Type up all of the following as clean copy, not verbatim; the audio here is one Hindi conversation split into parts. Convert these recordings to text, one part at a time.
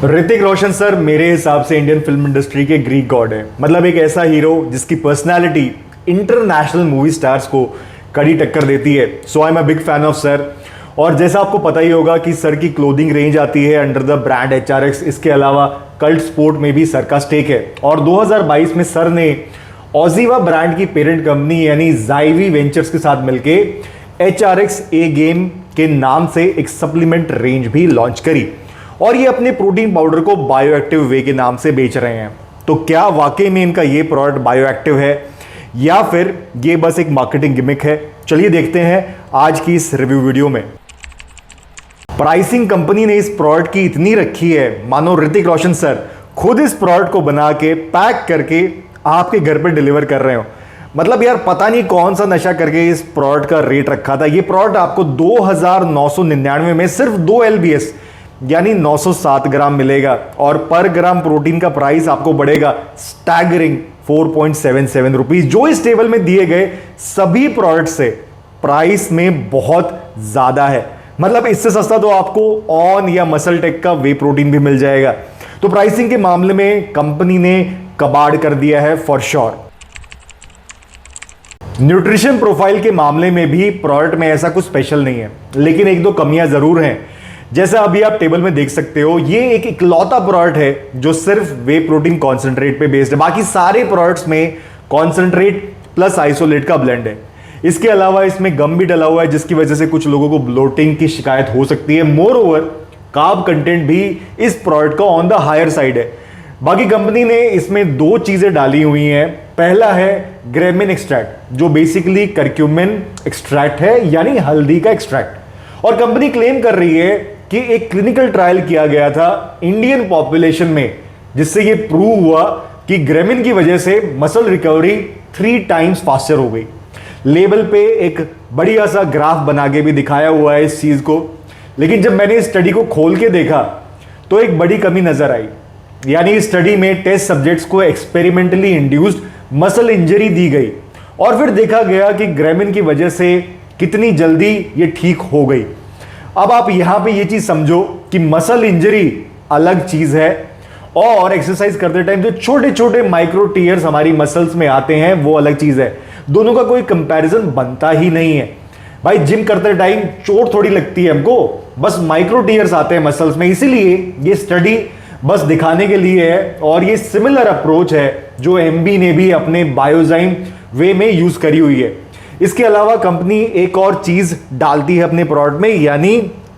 ऋतिक रोशन सर मेरे हिसाब से इंडियन फिल्म इंडस्ट्री के ग्रीक गॉड है। मतलब एक ऐसा हीरो जिसकी पर्सनालिटी इंटरनेशनल मूवी स्टार्स को कड़ी टक्कर देती है। So I am a big fan of sir. और जैसा आपको पता ही होगा कि सर की क्लोथिंग रेंज आती है अंडर द ब्रांड HRX। इसके अलावा कल्ट स्पोर्ट में भी सर का स्टेक है। और 2022 में सर ने ऑजीवा ब्रांड की पेरेंट कंपनी यानी जाइवी वेंचर्स के साथ मिलके HRX ए गेम के नाम से एक सप्लीमेंट रेंज भी लॉन्च करी और ये अपने प्रोटीन पाउडर को बायोएक्टिव वे के नाम से बेच रहे हैं। तो क्या वाकई में इनका ये प्रोडक्ट बायोएक्टिव है या फिर ये बस एक मार्केटिंग गिमिक है? चलिए देखते हैं आज की इस रिव्यू वीडियो में। प्राइसिंग कंपनी ने इस प्रोडक्ट की इतनी रखी है मानो ऋतिक रोशन सर खुद इस प्रोडक्ट को बना के पैक करके आपके घर पर डिलीवर कर रहे हो। मतलब यार पता नहीं कौन सा नशा करके इस प्रोडक्ट का रेट रखा था। ये प्रोडक्ट आपको 2999 में सिर्फ 2 LBS यानी 907 ग्राम मिलेगा और पर ग्राम प्रोटीन का प्राइस आपको बढ़ेगा स्टैगरिंग 4.77 रुपीज, जो इस टेबल में दिए गए सभी प्रोडक्ट से प्राइस में बहुत ज्यादा है। मतलब इससे सस्ता तो आपको ऑन या मसल टेक का वे प्रोटीन भी मिल जाएगा। तो प्राइसिंग के मामले में कंपनी ने कबाड़ कर दिया है फॉर श्योर। न्यूट्रिशन प्रोफाइल के मामले में भी प्रोडक्ट में ऐसा कुछ स्पेशल नहीं है, लेकिन एक दो कमियां जरूर हैं। जैसा अभी आप टेबल में देख सकते हो, ये एक इकलौता प्रोडक्ट है जो सिर्फ वे प्रोटीन कॉन्सेंट्रेट पे बेस्ड है। बाकी सारे प्रोडक्ट्स में कॉन्सेंट्रेट प्लस आइसोलेट का ब्लेंड है। इसके अलावा इसमें गम भी डला हुआ है जिसकी वजह से कुछ लोगों को ब्लोटिंग की शिकायत हो सकती है। मोर ओवर कार्ब कंटेंट भी इस प्रोडक्ट का ऑन द हायर साइड है। बाकी कंपनी ने इसमें दो चीजें डाली हुई हैं। पहला है ग्रेमिन एक्सट्रैक्ट जो बेसिकली करक्यूमिन एक्सट्रैक्ट है यानी हल्दी का एक्सट्रैक्ट। और कंपनी क्लेम कर रही है कि एक क्लिनिकल ट्रायल किया गया था इंडियन पॉपुलेशन में जिससे यह प्रूव हुआ कि ग्रेमिन की वजह से मसल रिकवरी 3 टाइम्स फास्टर हो गई। लेबल पे एक बढ़िया सा ग्राफ बना के भी दिखाया हुआ है इस चीज को। लेकिन जब मैंने इस स्टडी को खोल के देखा तो एक बड़ी कमी नजर आई। यानी इस स्टडी में टेस्ट सब्जेक्ट्स को एक्सपेरिमेंटली इंड्यूस्ड मसल इंजरी दी गई और फिर देखा गया कि ग्रेमिन की वजह से कितनी जल्दी ये ठीक हो गई। अब आप यहां पे ये चीज समझो कि मसल इंजरी अलग चीज है और एक्सरसाइज करते टाइम जो छोटे छोटे माइक्रो टीयर्स हमारी मसल्स में आते हैं वो अलग चीज है। दोनों का कोई कंपैरिजन बनता ही नहीं है। भाई जिम करते टाइम चोट थोड़ी लगती है हमको, बस माइक्रो टीयर्स आते हैं मसल्स में। इसीलिए ये स्टडी बस दिखाने के लिए है और ये सिमिलर अप्रोच है जो MB ने भी अपने बायोजाइम वे में यूज करी हुई है। इसके अलावा कंपनी एक और चीज डालती है अपने प्रोडक्ट में यानी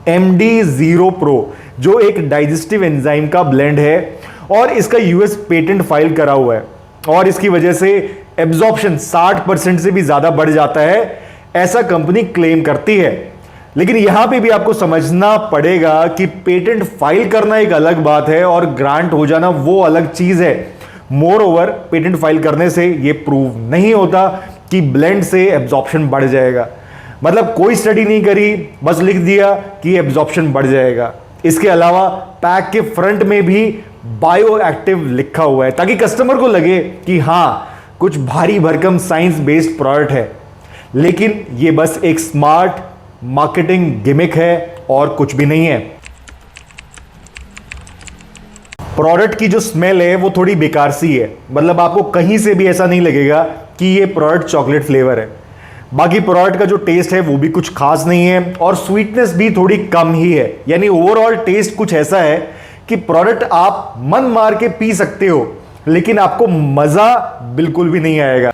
MD0 Pro जो एक डाइजेस्टिव एंजाइम का ब्लेंड है और इसका US पेटेंट फाइल करा हुआ है और इसकी वजह से एब्जॉर्प्शन 60% से भी ज्यादा बढ़ जाता है, ऐसा कंपनी क्लेम करती है। लेकिन यहां पे भी आपको समझना पड़ेगा कि पेटेंट फाइल करना एक अलग बात है और ग्रांट हो जाना वो अलग चीज है। मोर ओवर पेटेंट फाइल करने से यह प्रूव नहीं होता कि ब्लेंड से एब्जॉर्प्शन बढ़ जाएगा। मतलब कोई स्टडी नहीं करी, बस लिख दिया कि एब्जॉर्प्शन बढ़ जाएगा। इसके अलावा पैक के फ्रंट में भी बायो एक्टिव लिखा हुआ है ताकि कस्टमर को लगे कि हां कुछ भारी भरकम साइंस बेस्ड प्रोडक्ट है। लेकिन यह बस एक स्मार्ट मार्केटिंग गिमिक है और कुछ भी नहीं है। प्रोडक्ट की जो स्मेल है वो थोड़ी बेकार सी है। मतलब आपको कहीं से भी ऐसा नहीं लगेगा कि ये प्रोडक्ट चॉकलेट फ्लेवर है। बाकी प्रोडक्ट का जो टेस्ट है वो भी कुछ खास नहीं है और स्वीटनेस भी थोड़ी कम ही है। यानी ओवरऑल टेस्ट कुछ ऐसा है कि प्रोडक्ट आप मन मार के पी सकते हो लेकिन आपको मजा बिल्कुल भी नहीं आएगा।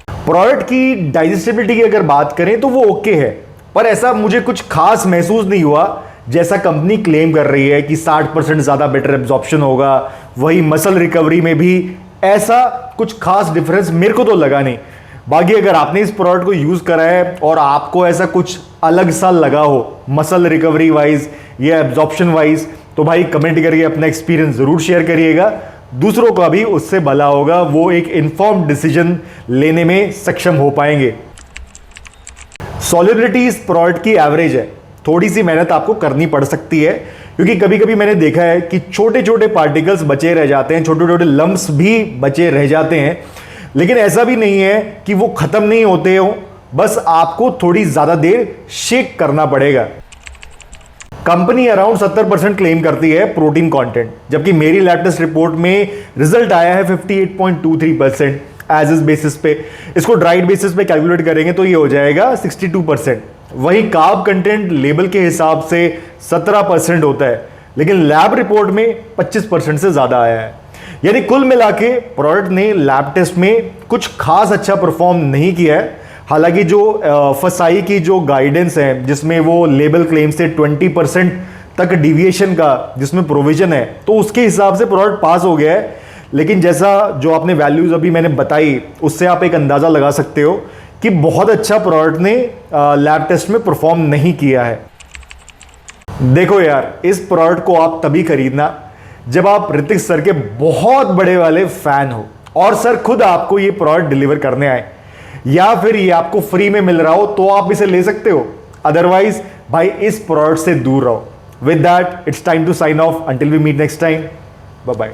प्रोडक्ट की डाइजेस्टिबिलिटी की अगर बात करें तो वो ओके है, पर ऐसा मुझे कुछ खास महसूस नहीं हुआ जैसा कंपनी क्लेम कर रही है कि 60% ज्यादा बेटर एब्जॉर्प्शन होगा। वही मसल रिकवरी में भी ऐसा कुछ खास डिफरेंस मेरे को तो लगा नहीं। बाकी अगर आपने इस प्रोडक्ट को यूज करा है और आपको ऐसा कुछ अलग सा लगा हो मसल रिकवरी वाइज या एब्जॉर्प्शन वाइज तो भाई कमेंट करके अपना एक्सपीरियंस जरूर शेयर करिएगा। दूसरों का भी उससे भला होगा, वो एक इन्फॉर्म्ड डिसीजन लेने में सक्षम हो पाएंगे। सॉल्युबिलिटी इस प्रोडक्ट की एवरेज है। थोड़ी सी मेहनत आपको करनी पड़ सकती है क्योंकि कभी कभी मैंने देखा है कि छोटे छोटे पार्टिकल्स बचे रह जाते हैं, छोटे छोटे लम्प्स भी बचे रह जाते हैं। लेकिन ऐसा भी नहीं है कि वो खत्म नहीं होते हो, बस आपको थोड़ी ज्यादा देर शेक करना पड़ेगा। कंपनी अराउंड 70% क्लेम करती है प्रोटीन कंटेंट, जबकि मेरी लैब टेस्ट रिपोर्ट में रिजल्ट आया है 58.23% एज इज बेसिस पे। इसको ड्राइड बेसिस पे कैलकुलेट करेंगे तो ये हो जाएगा 62%। वही कार्ब कंटेंट लेबल के हिसाब से 17% होता है, लेकिन लैब रिपोर्ट में 25% से ज्यादा आया है। यानी कुल मिला के प्रोडक्ट ने लैब टेस्ट में कुछ खास अच्छा परफॉर्म नहीं किया है। हालांकि जो फसाई की जो गाइडेंस है, जिसमें वो लेबल क्लेम से 20% तक डिविएशन का जिसमें प्रोविजन है, तो उसके हिसाब से प्रोडक्ट पास हो गया है। लेकिन जैसा जो आपने वैल्यूज अभी मैंने बताई, उससे आप एक अंदाजा लगा सकते हो कि बहुत अच्छा प्रोडक्ट ने लैब टेस्ट में परफॉर्म नहीं किया है। देखो यार, इस प्रोडक्ट को आप तभी खरीदना जब आप ऋतिक सर के बहुत बड़े वाले फैन हो और सर खुद आपको ये प्रोडक्ट डिलीवर करने आए, या फिर ये आपको फ्री में मिल रहा हो तो आप इसे ले सकते हो। अदरवाइज भाई इस प्रोडक्ट से दूर रहो। With that it's time to sign off. Until we meet next time, bye bye.